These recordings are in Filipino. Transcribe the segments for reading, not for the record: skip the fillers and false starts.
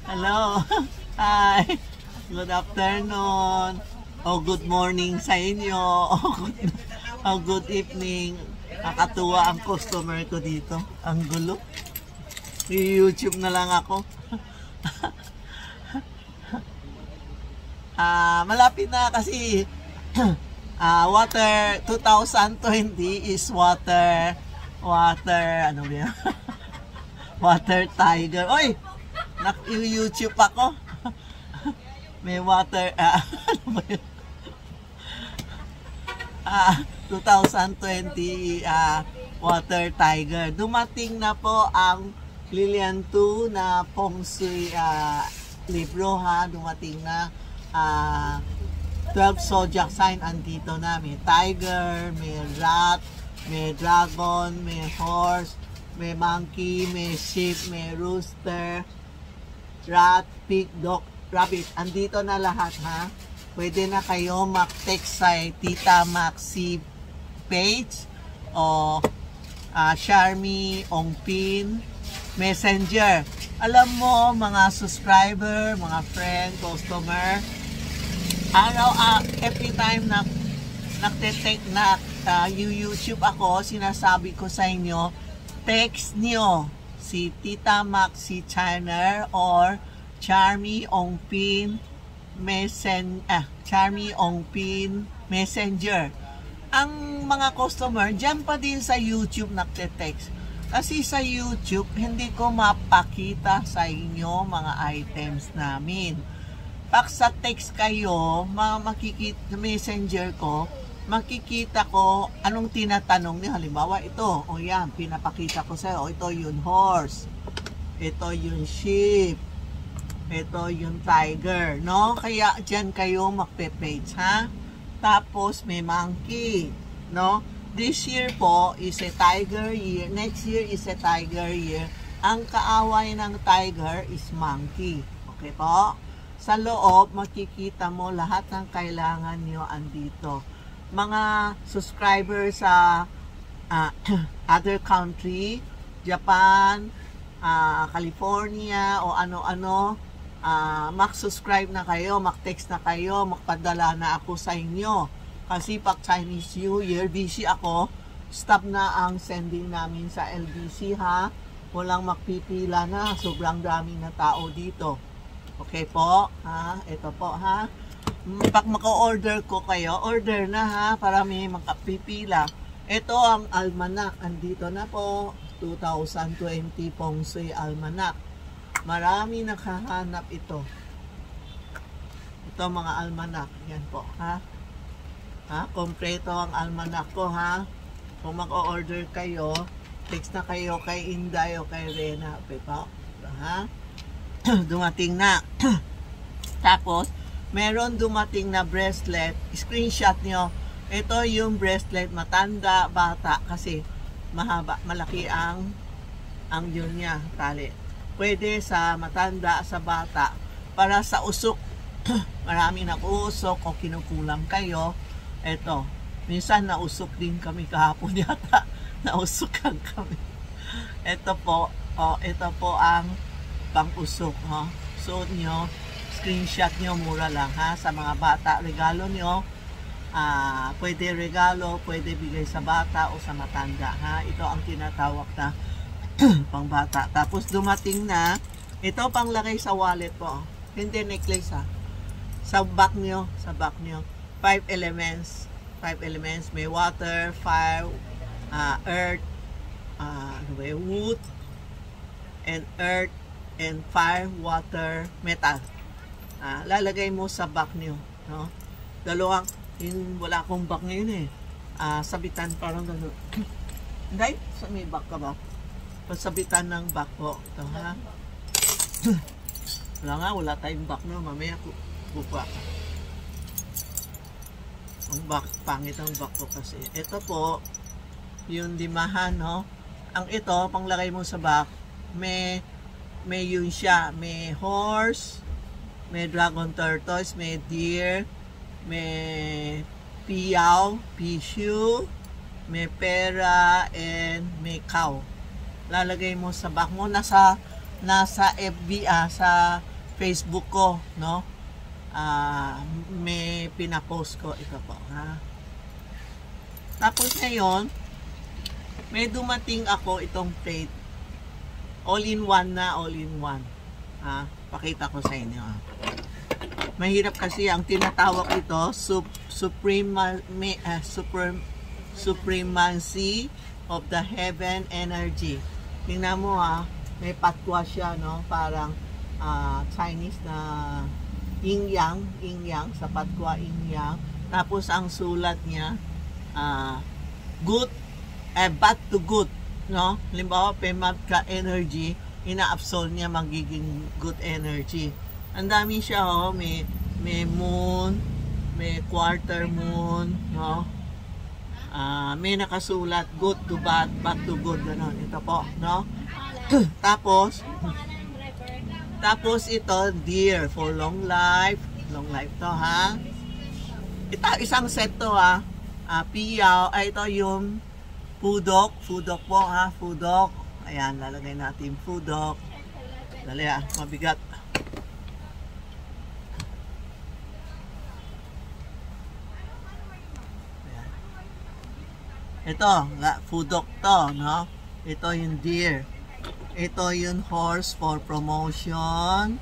Hello. Hi. Good afternoon. O good morning sa inyo. O good evening. Nakatuwa ang customer ko dito. Ang gulo. YouTube na lang ako. Malapit na kasi water 2020 is water ano ba yan? Water tiger. Oy! Nak-YouTube ako. May water ano ba yun? 2020 water tiger. Dumating na po ang Lilian 2 na Feng Shui libro ha. Dumating na 12 zodiac sign andito na. May tiger, may rat, may dragon, may horse, may monkey, may sheep, may rooster, rat, pig, dog, rabbit. Andito na lahat ha. Pwede na kayo mag-text sa Tita Maxi page o Charmy Ongpin Messenger. Alam mo mga subscriber, mga friend, customer, every time na YouTube ako, sinasabi ko sa inyo, text nyo si Tita Maxi Channel or Charmy Ongpin Charmy Ongpin Messenger. Ang mga customer, dyan pa din sa YouTube nagte-text. Kasi sa YouTube, hindi ko mapakita sa inyo mga items namin. Pag sa text kayo, makikita messenger ko, makikita ko anong tinatanong niyo. Halimbawa, ito. O yan, pinapakita ko sa'yo. Ito yung horse. Ito yung sheep. Ito yung tiger. No? Kaya dyan kayo magpe-page, ha? Tapos, may monkey. No? This year po is a tiger year. Next year is a tiger year. Ang kaaway ng tiger is monkey. Okay po? Sa loob, makikita mo lahat ng kailangan nyo andito. Mga subscribers sa other country, Japan, California, o ano-ano, mag-subscribe na kayo, mag-text na kayo, magpadala na ako sa inyo. Kasi pag Chinese New Year, busy ako. Stop na ang sending namin sa LBC ha. Walang magpipila na. Sobrang daming na tao dito. Okay po? Ha? Ito po ha. Pag maka-order ko kayo, order na ha. Para may makapipila. Ito ang almanac. Andito na po. 2020 Feng Shui Almanac. Marami nakahanap ito. Ito mga almanac. Yan po ha. Kompleto ang almanac ko ha. Kung mag-o-order kayo, text na kayo kay Inday o kay Rena. Okay po? Ha? Dumating na. Tapos, meron dumating na bracelet. Screenshot nyo. Ito yung bracelet matanda, bata. Kasi mahaba, malaki ang yun niya, tali. Pwede sa matanda, sa bata. Para sa usok. Marami nag-uusok o kinukulang kayo. Eto, minsan nausok din kami kahapon yata. Nausukan kami. Ito po ang pang-usok. Ha? Suot nyo, screenshot nyo, mura lang ha. Sa mga bata, regalo nyo. Pwede regalo, pwede bigay sa bata o sa matanda. Ha? Ito ang tinatawag na pang bata. Tapos dumating na, ito pang lagay sa wallet po. Hindi necklace ha. Sa back nyo, 5 elements. 5 elements. May water, fire, earth, wood, and earth, and fire, water, metal. Lalagay mo sa back nyo. No? Dalawang, wala akong back ngayon eh. Sabitan parang gano'n. Hindi? May back ka ba? Pasabitan ng back po. Ito ha. Wala tayong back no. Mamaya kukuha ka. Ang back, pangit ang back ko kasi. Ito po, yung limahan, no? Ang ito, panglagay mo sa back, may yun siya. May horse, may dragon tortoise, may deer, may piyaw, pishu, may pera, and may cow. Lalagay mo sa back mo. Nasa nasa FB, sa Facebook ko, no? May pinapost ko ito po, ha. Tapos ngayon, may dumating ako itong plate. All-in-one na, all-in-one. Pakita ko sa inyo. Mahirap kasi ang tinatawag ito, supremacy of the heaven energy. Tingnan mo may patwa siya, no? Parang Chinese na yin-yang sa patwa, yin-yang. Tapos ang sulat niya, good, bad to good, no? Halimbawa, bad ka energy, ina-absorb niya magiging good energy. Ang dami siya, may moon, may quarter moon, no? May nakasulat good to bad, bad to good, gano'n. Ito po, no? Tapos ito, deer for long life to, ha? Ito, isang set to, piyaw, ito yung fudok po, ha? Fudok. Ayan, lalagay natin fudok. Dali, mabigat. Ayan. Ito, fudok to, no? Ito yung deer. Ito yung horse for promotion.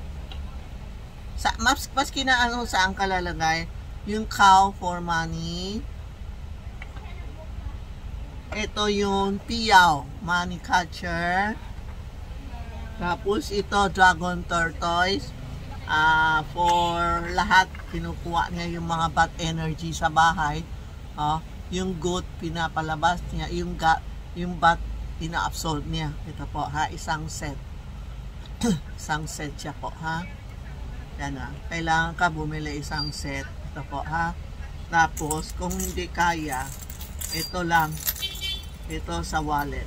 Mas kinaano saan ka lalagay? Yung cow for money. Ito yung piyaw, money catcher. Tapos ito, dragon tortoise. For lahat, kinukuha niya yung mga bad energy sa bahay. Yung good, pinapalabas niya. Yung bad, ina-absorb niya. Ito po, ha? Isang set. Isang set siya po, ha? Yan, kailangan ka bumili isang set. Ito po, ha? Tapos, kung hindi kaya, ito lang. Ito sa wallet.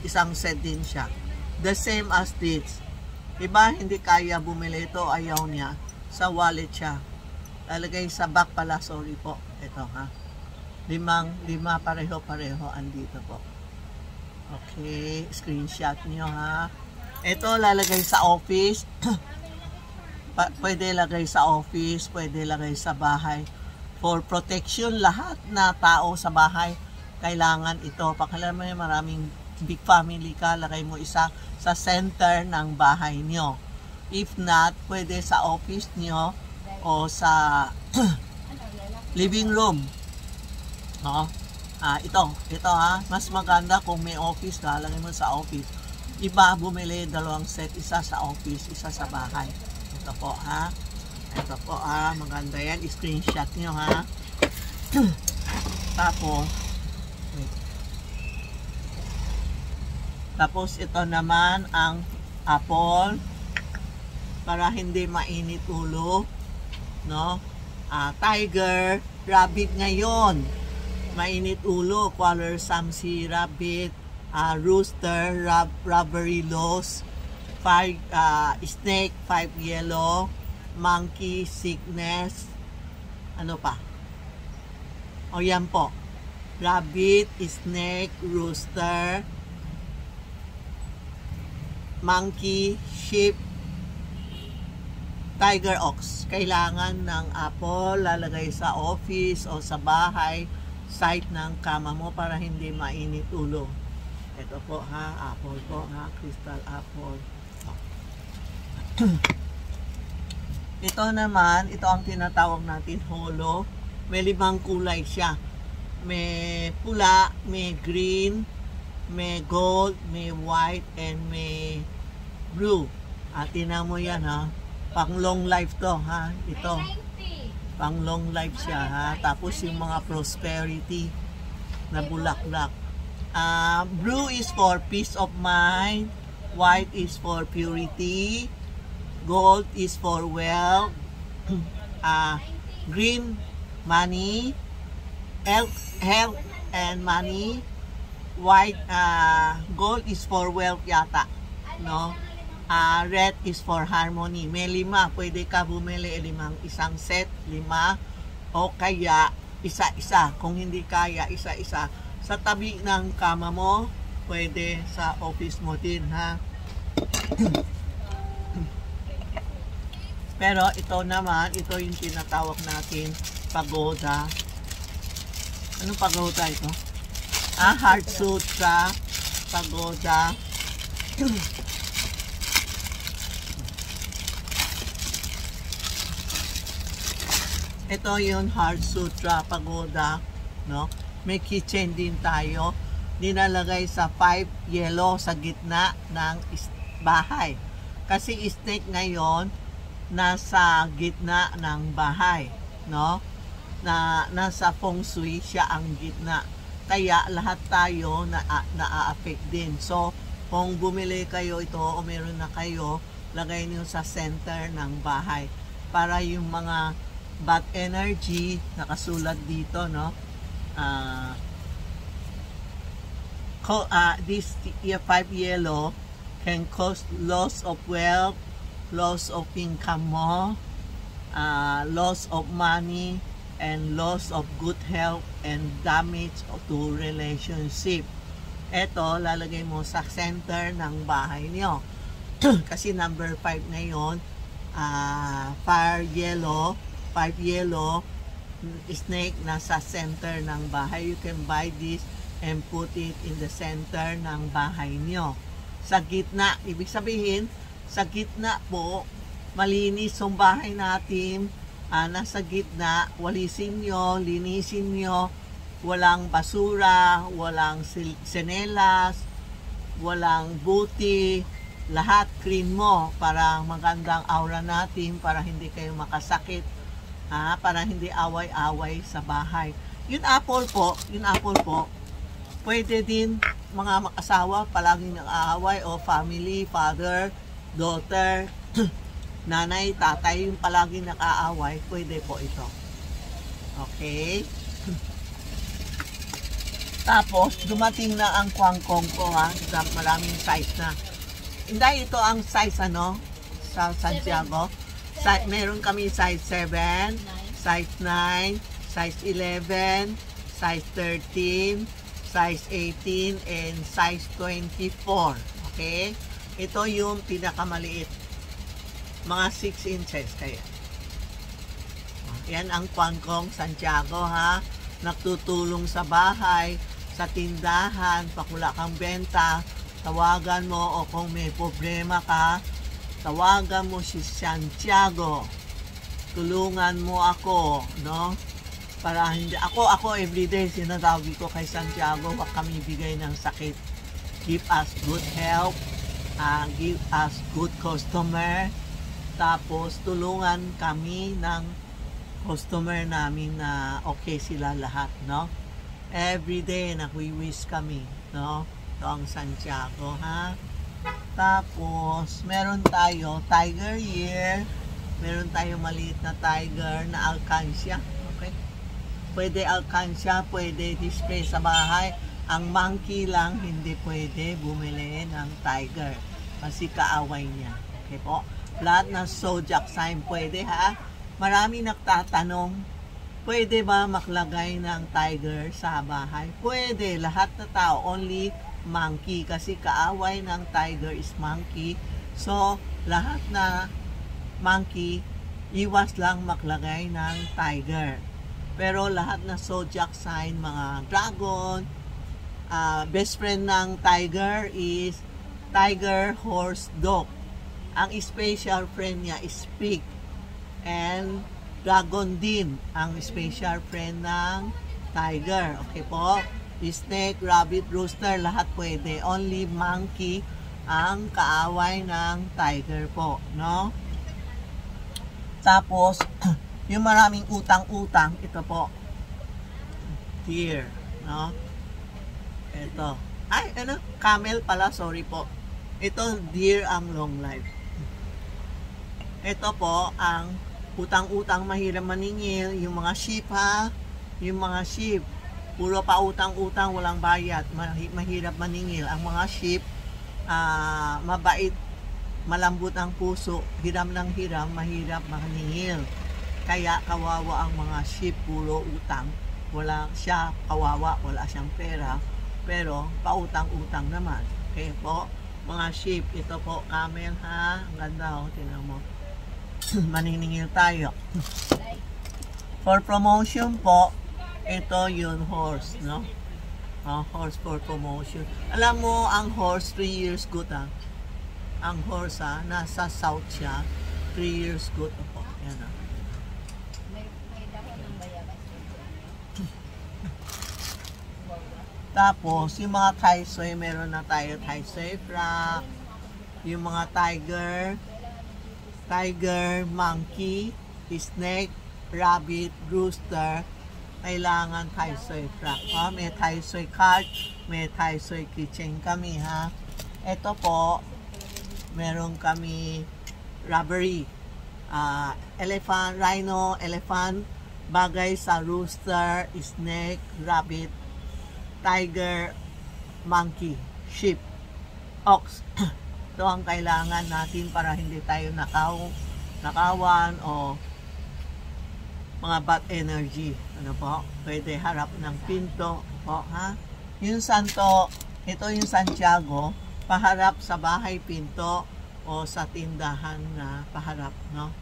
Isang set din siya. The same as this. Iba, hindi kaya bumili ito. Ayaw niya. Sa wallet siya. Lalagay sa back pala. Sorry po. Ito, ha? Lima pareho-pareho. Andito po. Okay. Screenshot nyo, ha? Ito, lalagay sa office. Pwede lagay sa office. Pwede lagay sa bahay. For protection, lahat na tao sa bahay, kailangan ito. Pakialam mo, maraming big family ka, lagay mo isa sa center ng bahay nyo. If not, pwede sa office nyo o sa living room. No? Ito ha, mas maganda kung may office ka, lagay mo sa office. Iba, bumili dalawang set, isa sa office, isa sa bahay. Ito po ha. Ito po ha, maganda yan. I-screenshot nyo ha. Tapos ito naman ang apple para hindi mainit ulo, no? Tiger, rabbit ngayon. Mainit ulo, quarrelsome si rabbit, rooster, rubbery loss, snake, 5 yellow, monkey, sickness, ano pa? O yan po. Rabbit, snake, rooster, monkey, sheep, tiger, ox. Kailangan ng apple, lalagay sa office o sa bahay, side ng kama mo para hindi mainit ulo. Ito po ha, apple po ha, crystal apple. Ito naman, ito ang tinatawag natin holo. May 5 kulay siya. May pula, may green, may gold, may white, and may blue. Tingnan mo yan ha. Pang long life to ha. Ito. Pang long life siya ha. Tapos yung mga prosperity na bulaklak. Blue is for peace of mind. White is for purity. Gold is for wealth. Green, money. Health and money. White, gold is for wealth yata. No? Red is for harmony. May 5. Pwede ka bumili isang set, 5. O kaya, isa-isa. Kung hindi kaya, isa-isa. Sa tabi ng kama mo, pwede sa office mo din, ha? Pero ito naman, ito yung tinatawag natin pagoda. Anong pagoda ito? Heart Sutra pagoda. Ito yung Heart Sutra pagoda, no? May kitchen din tayo. Dinalagay sa 5 yellow sa gitna ng bahay. Kasi snake ngayon nasa gitna ng bahay, no? Nasa feng shui siya ang gitna. Kaya lahat tayo na-affect din. So, kung bumili kayo ito o meron na kayo, lagay niyo sa center ng bahay para yung mga bad energy nakasulat dito, no? This 5 yellow can cause loss of wealth, loss of income mo, loss of money, and loss of good health and damage to relationship. Ito, lalagay mo sa center ng bahay niyo. Kasi number 5 ngayon, 5 yellow snake nasa center ng bahay. You can buy this and put it in the center ng bahay niyo. Sa gitna, ibig sabihin, sa gitna po, malinis yung bahay natin. Nasa gitna, walisin nyo, linisin nyo, walang basura, walang senelas, walang buti, lahat clean mo para magandang aura natin, para hindi kayo makasakit, para hindi away-away sa bahay. Yung apple po, pwede din mga mag-asawa palaging nag-aaway o family, father, daughter, nanay, tatay, yung palagi nag-aaway, pwede po ito. Okay? Tapos, dumating na ang kwangkong ko, maraming size na. Hindi, ito ang size, sa Santiago. Meron kami size 7, size 9, size 11, size 13, size 18, and size 24. Okay? Ito yung pinakamaliit. Mga 6 inches kaya. Yan ang kwangkong Santiago, Nagtutulong sa bahay, sa tindahan, pag wala kang benta, tawagan mo, o kung may problema ka, tawagan mo si Santiago. Tulungan mo ako, no? Para hindi, ako everyday sinatawag ko kay Santiago, wag kami bigay ng sakit. Give us good health, give us good customer, tapos tulungan kami ng customer namin na okay sila lahat, no? Everyday nagwi-wish kami, no? Ito ang Santiago, Tapos meron tayo tiger ear, meron tayo maliit na tiger na alkansya, okay? Pwede alkansya, pwede display sa bahay. Ang monkey lang hindi pwede bumili ng tiger kasi kaaway niya, okay po? Lahat ng zodiac sign pwede, Marami nagtatanong, pwede ba maglagay ng tiger sa bahay? Pwede, lahat na tao, only monkey kasi kaaway ng tiger is monkey. So, lahat na monkey, iwas lang maglagay ng tiger. Pero lahat na zodiac sign, mga dragon, best friend ng tiger is tiger, horse, dog. Ang special friend niya is pig. And dragon din ang special friend ng tiger. Okay po? Snake, rabbit, rooster, lahat pwede. Only monkey ang kaaway ng tiger po, no? Tapos, yung maraming utang-utang, ito po. Deer, no? Ito. Ay, camel pala, sorry po. Ito, deer ang long life. Ito po, ang utang-utang mahirap maningil. Yung mga sheep, yung mga sheep, puro pa utang-utang, walang bayad, mahirap maningil. Ang mga sheep, mabait, malambot ang puso, hiram ng hiram, mahirap maningil. Kaya kawawa ang mga sheep, puro utang. Wala siya, kawawa, wala siyang pera, pero pautang-utang naman. Okay po, mga sheep, ito po, camel, ang ganda, tingnan mo. Maniningil tayo. For promotion po, ito yung horse, no? Horse for promotion. Alam mo, ang horse, 3 years good, ah. Ang horse, nasa south siya. 3 years good. Opo, yan, ah. Tapos, yung mga Thai soy, meron na tayo Thai soy frog. Yung mga tiger, monkey, snake, rabbit, rooster, kailangan Thai soy frog. May Thai soy cart, may Thai soy kitchen kami, ha. Ito po, meron kami rubbery, elephant, rhino, elephant, bagay sa rooster, snake, rabbit, tiger, monkey, sheep, ox. Ito ang kailangan natin para hindi tayo nakawan o mga bad energy. Ano po? Pwede harap ng pinto po, ha? Yung santo, ito yung Santiago, paharap sa bahay pinto o sa tindahan na paharap, no?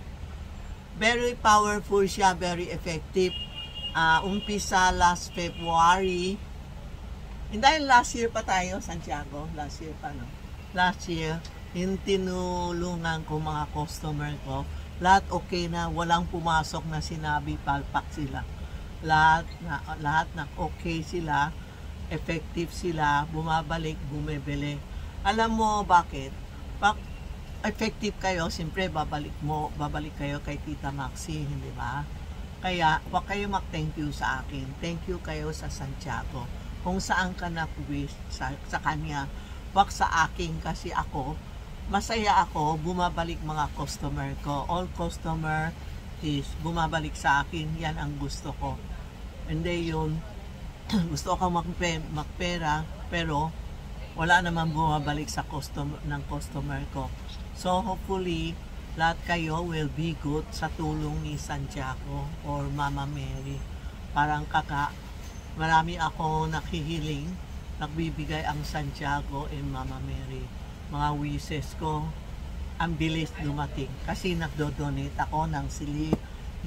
Very powerful siya, very effective. Umpisa last February. Dahil last year pa tayo, Santiago. Last year pa, no? Last year, yung tinulungan ko mga customer ko, lahat okay na, walang pumasok na sinabi, palpak sila. Lahat na okay sila, effective sila, bumabalik, bumibili. Alam mo bakit? Effective kayo, siyempre babalik kayo kay Tita Maxi, hindi ba? Kaya, wag kayo mag-thank you sa akin. Thank you kayo sa Santiago. Kung saan ka na-wish sa kanya, wag sa akin kasi ako, masaya ako, bumabalik mga customer ko. All customer is bumabalik sa akin, yan ang gusto ko. Hindi yun, gusto ko magpera, pero wala naman bumabalik sa customer ko. So hopefully, lahat kayo will be good sa tulong ni Santiago or Mama Mary. Parang marami ako nakihiling, nagbibigay ang Santiago and Mama Mary. Mga wishes ko, ang bilis dumating. Kasi nagdo-donate ako ng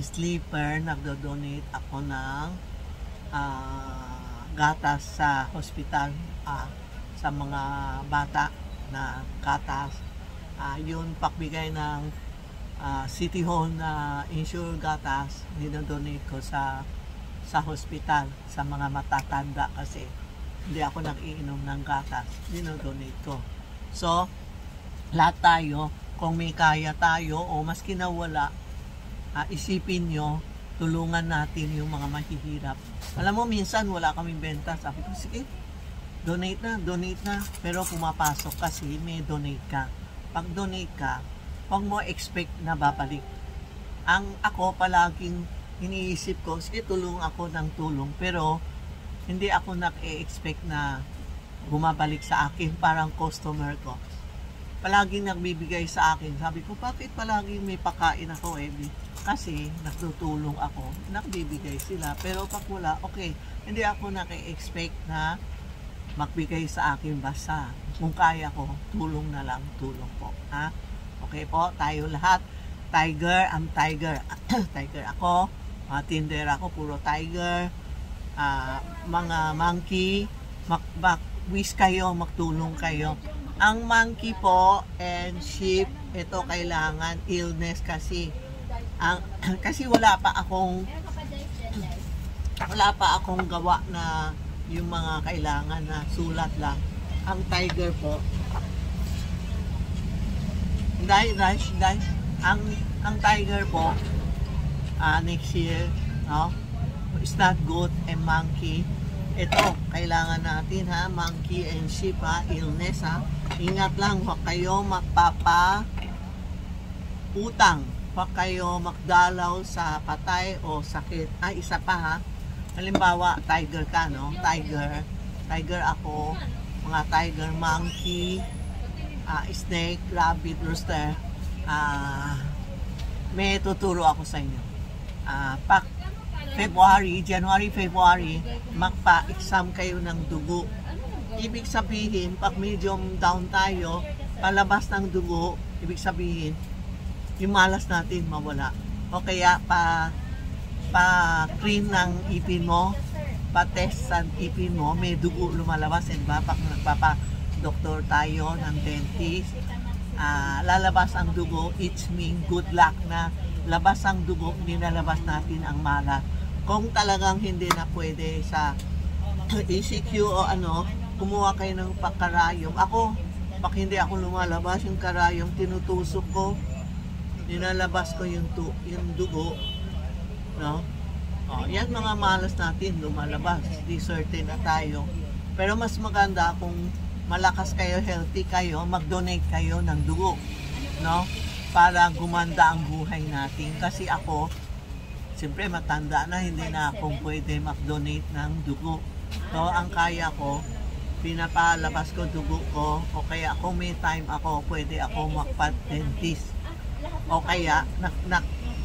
sleeper, nagdo-donate ako ng gatas sa hospital, sa mga bata na gatas. Yun, pagbigay ng City Hall na insure gatas, dinodonate ko sa hospital, sa mga matatanda kasi hindi ako nag-iinom ng gatas, dinodonate ko. So, lahat tayo, kung may kaya tayo o maski na wala, isipin nyo, tulungan natin yung mga mahihirap. Alam mo, minsan wala kaming benta, sabi ko, sige, donate na, pero pumapasok kasi may donate ka. Pag donate ka, huwag mo expect na babalik. Ako palaging iniisip ko, sige, tulong ako ng tulong, pero hindi ako nag-expect na bumabalik sa akin, parang customer ko. Palaging nagbibigay sa akin. Sabi ko, bakit palaging may pakain ako, Kasi nagtutulong ako, nagbibigay sila. Pero pag wala, okay, hindi ako nag-expect na magbigay sa akin basta. Kung kaya ko, tulong na lang, tulong po. Ha? Okay po, tayo lahat. Tiger, I'm tiger. Tiger ako. Tinder ako, puro tiger. Mga monkey, wish kayo, magtulong kayo. Ang monkey po and sheep, ito kailangan illness kasi. Kasi wala pa akong gawa na yung mga kailangan na sulat lang. Ang tiger po, ang tiger po, next year, no? It's not good. And monkey, ito, kailangan natin, ha? Monkey and sheep, ha? Illness, ha? Ingat lang, huwag kayo magpapa-utang. Huwag kayo magdalaw sa patay o sakit. Isa pa, ha? Halimbawa, tiger ka, no? Tiger ako, mga tiger, monkey, snake, rabbit, rooster. May tuturo ako sa inyo. January, February, magpa-exam kayo ng dugo. Ibig sabihin, pag medium down tayo, palabas ng dugo, ibig sabihin, yung malas natin mawala. O kaya pa-clean ng ipin mo, pa-test sa ipin mo, may dugo lumalabas, diba? Pag nagpapa-doktor tayo ng dentist, lalabas ang dugo, it's mean good luck na labas ang dugo, nilalabas natin ang malas. Kung talagang hindi na pwede sa ECQ o ano, kumuha kayo ng karayom. Ako, pag hindi ako lumalabas yung karayom, tinutusok ko, nilalabas ko yung dugo, no? Yan mga malas natin lumalabas, di certain na tayo. Pero mas maganda kung malakas kayo, healthy kayo, mag-donate kayo ng dugo, no? Para gumanda ang buhay natin. Kasi ako, siyempre matanda na, hindi na ako pwede mag-donate ng dugo. So, ang kaya ko, pinapalabas ko dugo ko, o kaya kung may time ako, pwede ako magpa-dentist. O kaya,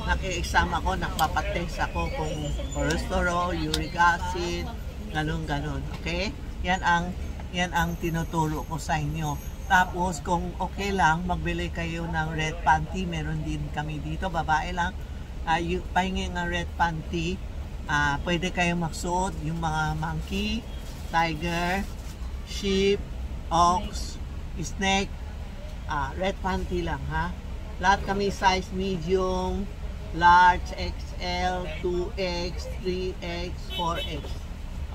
naki-exam ako, nagpapatest ako kung cholesterol, uric acid, ganun. Okay? Yan ang tinuturo ko sa inyo. Tapos, kung okay lang, magbili kayo ng red panty. Meron din kami dito, babae lang. Pahingi ng red panty. Pwede kayong magsuot yung mga monkey, tiger, sheep, ox, snake. Red panty lang, ha? Lahat kami size medium, large, XL, 2X, 3X, 4X.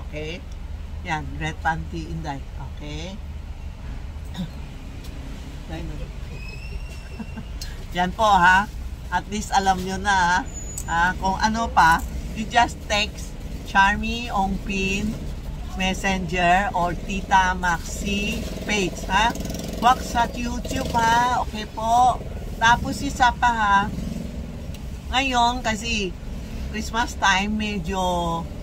Okay? Yan, red panty inday. Okay? Yan po, ha? At least alam nyo na, ha? Kung ano pa, you just text Charmy Ongpin Messenger or Tita Maxi page, ha? Huwag sa YouTube, ha? Okay po? Tapos isa pa, ha? Ngayon, kasi Christmas time, medyo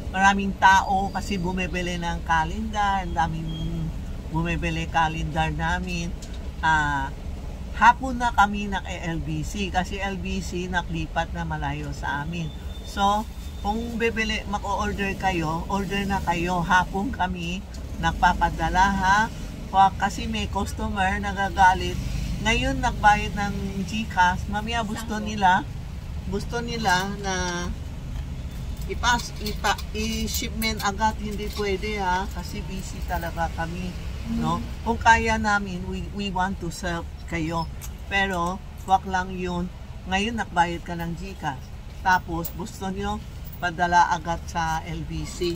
maraming tao kasi bumibili ng calendar. Ang daming bumibili calendar namin. Hapon na kami ng LBC kasi LBC naklipat na malayo sa amin. So, kung mag-order kayo, order na kayo. Hapon kami nagpapadala, ha? Kasi may customer nagagalit. Ngayon nagbayad ng GCash, mamaya gusto nila na i-shipment agad, hindi pwede, ha, kasi busy talaga kami, no? Kung kaya namin, we want to serve kayo, pero wag lang yun. Ngayon nagbayad ka ng GCash, tapos gusto nyo padala agad sa LBC,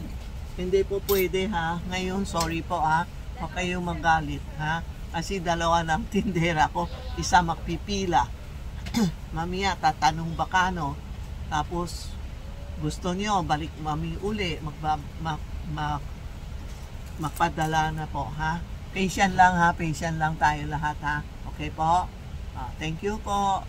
hindi po pwede, ha. Ngayon, sorry po, ha, huwag kayong magalit, ha. Kasi dalawa ng tindera ko, isa magpipila. Mamaya, tatanong baka, no? Tapos, gusto nyo, balik mami uli, magpadala na po, ha? Patient lang, ha? Patient lang tayo lahat, ha? Okay po? Thank you po.